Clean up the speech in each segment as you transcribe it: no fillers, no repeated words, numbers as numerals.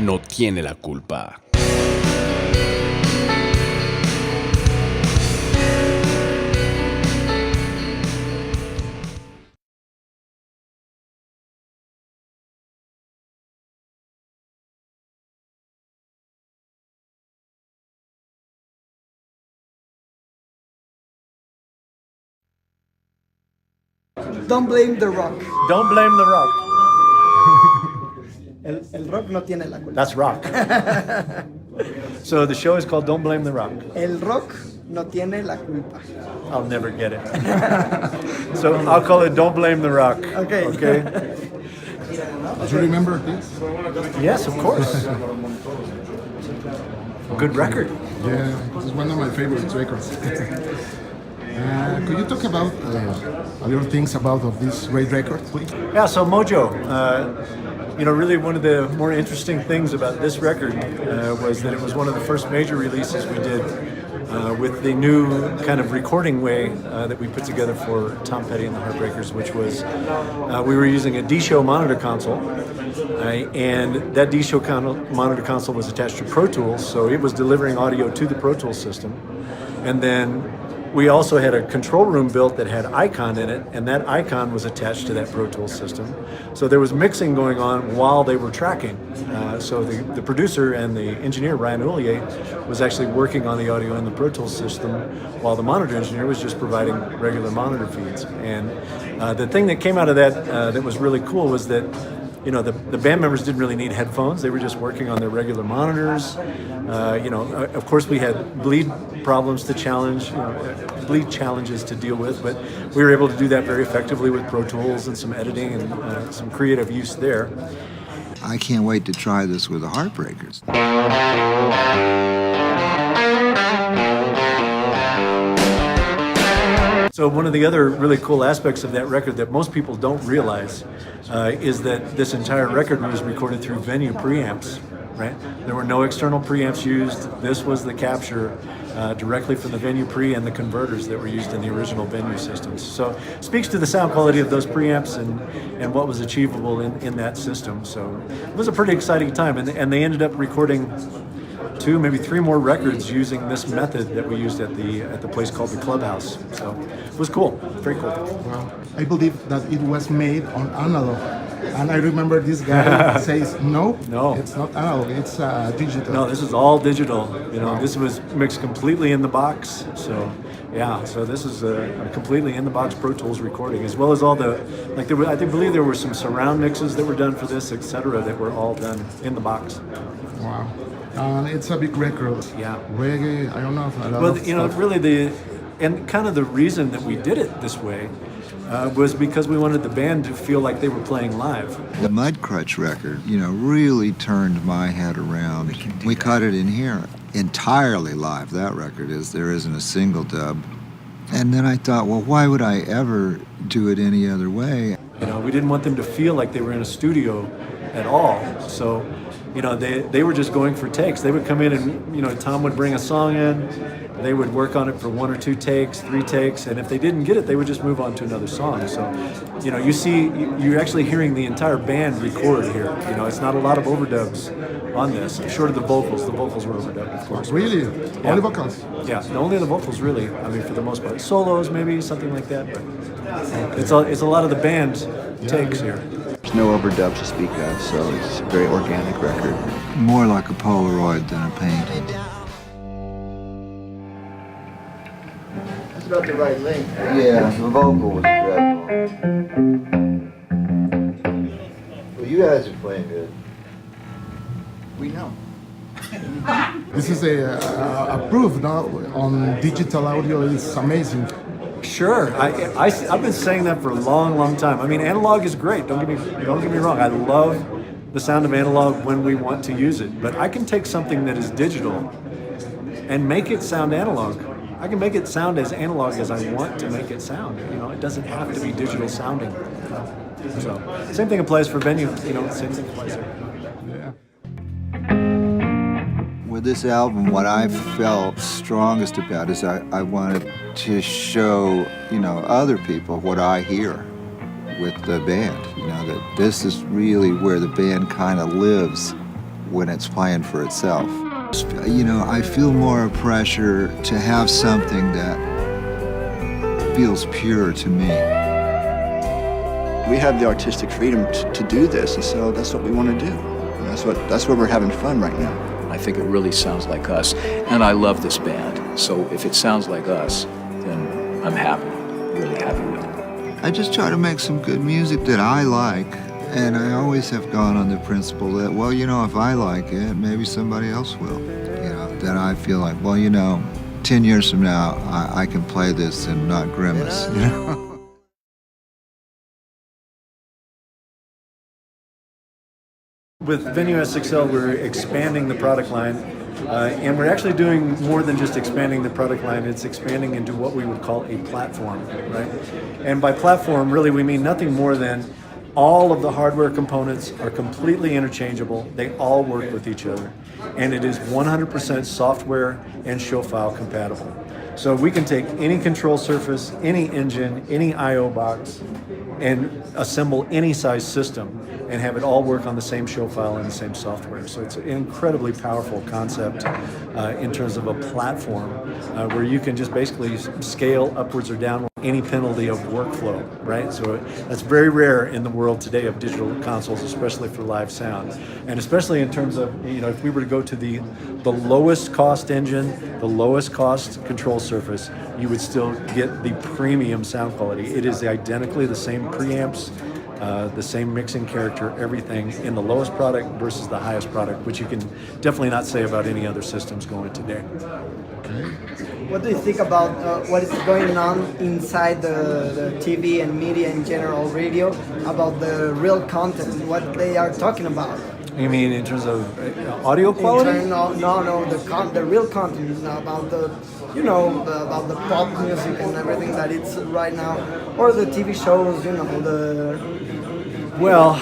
no tiene la culpa. Don't blame the rock. Don't blame the rock. El rock no tiene la culpa. That's rock. So the show is called Don't Blame the Rock. El rock no tiene la culpa. I'll never get it. So I'll call it Don't Blame the Rock. Okay. Okay? Do you remember this? Yes, of course. Good record. Yeah, it's one of my favorite records. Could you talk about a little things about of this great record, please? Yeah, so Mojo, really one of the more interesting things about this record was that it was one of the first major releases we did with the new kind of recording way that we put together for Tom Petty and the Heartbreakers, which was we were using a D-Show monitor console, and that D-Show monitor console was attached to Pro Tools, so it was delivering audio to the Pro Tools system. And then we also had a control room built that had Icon in it, and that Icon was attached to that Pro Tools system. So there was mixing going on while they were tracking. So the producer and the engineer, Ryan Ollier, was actually working on the audio in the Pro Tools system, while the monitor engineer was just providing regular monitor feeds. And the thing that came out of that that was really cool was that the band members didn't really need headphones. They were just working on their regular monitors. Of course we had bleed problems to bleed challenges to deal with, but we were able to do that very effectively with Pro Tools and some editing and some creative use there. I can't wait to try this with the Heartbreakers. So one of the other really cool aspects of that record that most people don't realize is that this entire record was recorded through Venue preamps, right? There were no external preamps used. This was the capture directly from the Venue pre and the converters that were used in the original Venue systems. So it speaks to the sound quality of those preamps and what was achievable in that system. So it was a pretty exciting time, and they ended up recording 2, maybe 3 more records using this method that we used at the place called the Clubhouse. So it was cool, very cool. Wow. I believe that it was made on analog. And I remember this guy says, no, it's not analog, it's digital. No, this is all digital. This was mixed completely in the box. So this is a completely in the box Pro Tools recording, as well as all the, I believe there were some surround mixes that were done for this, etc., that were all done in the box. Wow. And it's a big record. Yeah. Reggae, I don't know. Really the reason that we did it this way was because we wanted the band to feel like they were playing live. The Mudcrutch record, really turned my head around. We cut it in here, entirely live, that record is. There isn't a single dub. And then I thought, well, why would I ever do it any other way? We didn't want them to feel like they were in a studio at all. So, they were just going for takes. They would come in and, Tom would bring a song in. They would work on it for 1 or 2 takes, 3 takes, and if they didn't get it, they would just move on to another song. So, you're actually hearing the entire band record here. It's not a lot of overdubs on this, short of the vocals. The vocals were overdubbed, of course. Really? Yeah. Only vocals? Yeah, only the vocals, really. For the most part. Solos, maybe, something like that, but it's a lot of the band takes here. There's no overdubs to speak of, so it's a very organic record. More like a Polaroid than a painting. That's about the right length. Yeah, the vocal was dreadful. Well, you guys are playing good. We know. This is a proof now on digital audio. It's amazing. Sure, I've been saying that for a long, long time. Analog is great. Don't get me wrong. I love the sound of analog when we want to use it. But I can take something that is digital and make it sound analog. I can make it sound as analog as I want to make it sound. It doesn't have to be digital sounding. So same thing applies for Venue. Same thing applies here. Yeah. With this album, what I felt strongest about is I wanted to show, other people what I hear with the band. That this is really where the band kind of lives when it's playing for itself. You know, I feel more pressure to have something that feels pure to me. We have the artistic freedom to do this, and so that's what we want to do. And that's where we're having fun right now. I think it really sounds like us, and I love this band. So if it sounds like us, then I'm happy, really happy with it. I just try to make some good music that I like, and I always have gone on the principle that, well, you know, if I like it, maybe somebody else will. You know, that I feel like, well, you know, 10 years from now, I can play this and not grimace, you know? With Venue S6-L, we're expanding the product line, and we're actually doing more than just expanding the product line. It's expanding into what we would call a platform, right? And by platform, really, we mean nothing more than all of the hardware components are completely interchangeable. They all work with each other, and it is 100% software and show file compatible. So we can take any control surface, any engine, any I/O box, and assemble any size system and have it all work on the same show file and the same software. So it's an incredibly powerful concept in terms of a platform where you can just basically scale upwards or down any penalty of workflow, right? So that's very rare in the world today of digital consoles, especially for live sound. And especially in terms of, you know, if we were to go to the lowest cost engine, the lowest cost control surface, you would still get the premium sound quality. It is identically the same preamps, the same mixing character, everything in the lowest product versus the highest product, which you can definitely not say about any other systems going today. What do you think about what is going on inside the TV and media in general, radio, about the real content, what they are talking about? You mean in terms of audio quality? No, the real content is about the, you know, about the pop music and everything that it's right now, or the TV shows, you know, Well,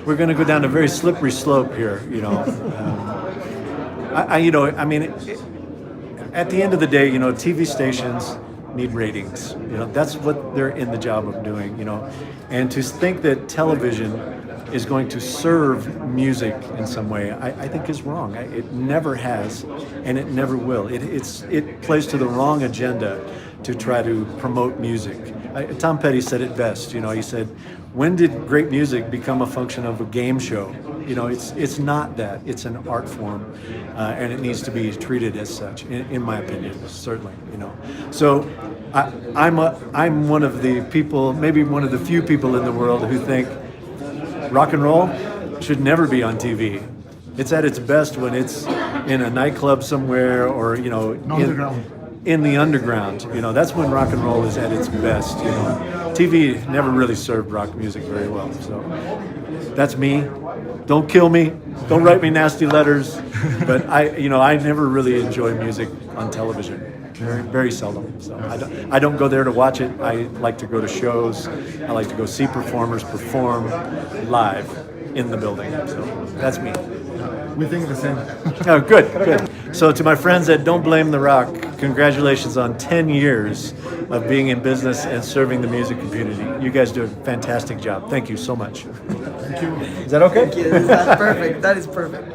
we're going to go down a very slippery slope here, you know. At the end of the day, you know, TV stations need ratings. You know, that's what they're in the job of doing, you know. And to think that television is going to serve music in some way, I think is wrong. It never has, and it never will. It plays to the wrong agenda to try to promote music. Tom Petty said it best, you know, he said, when did great music become a function of a game show? You know, it's not that, it's an art form, and it needs to be treated as such, in my opinion, certainly, you know. So I'm one of the people, maybe one of the few people in the world who think rock and roll should never be on TV. It's at its best when it's in a nightclub somewhere, or, you know, in the underground. You know, that's when rock and roll is at its best, you know. TV never really served rock music very well, so that's me. Don't kill me, don't write me nasty letters, but I never really enjoy music on television. Very, very seldom. So I don't go there to watch it. I like to go to shows. I like to go see performers perform live in the building. So that's me. We think the same. Oh, good. So to my friends at Don't Blame the Rock, congratulations on 10 years of being in business and serving the music community. You guys do a fantastic job. Thank you so much. Thank you. Is that okay? Thank you. That's perfect. That is perfect.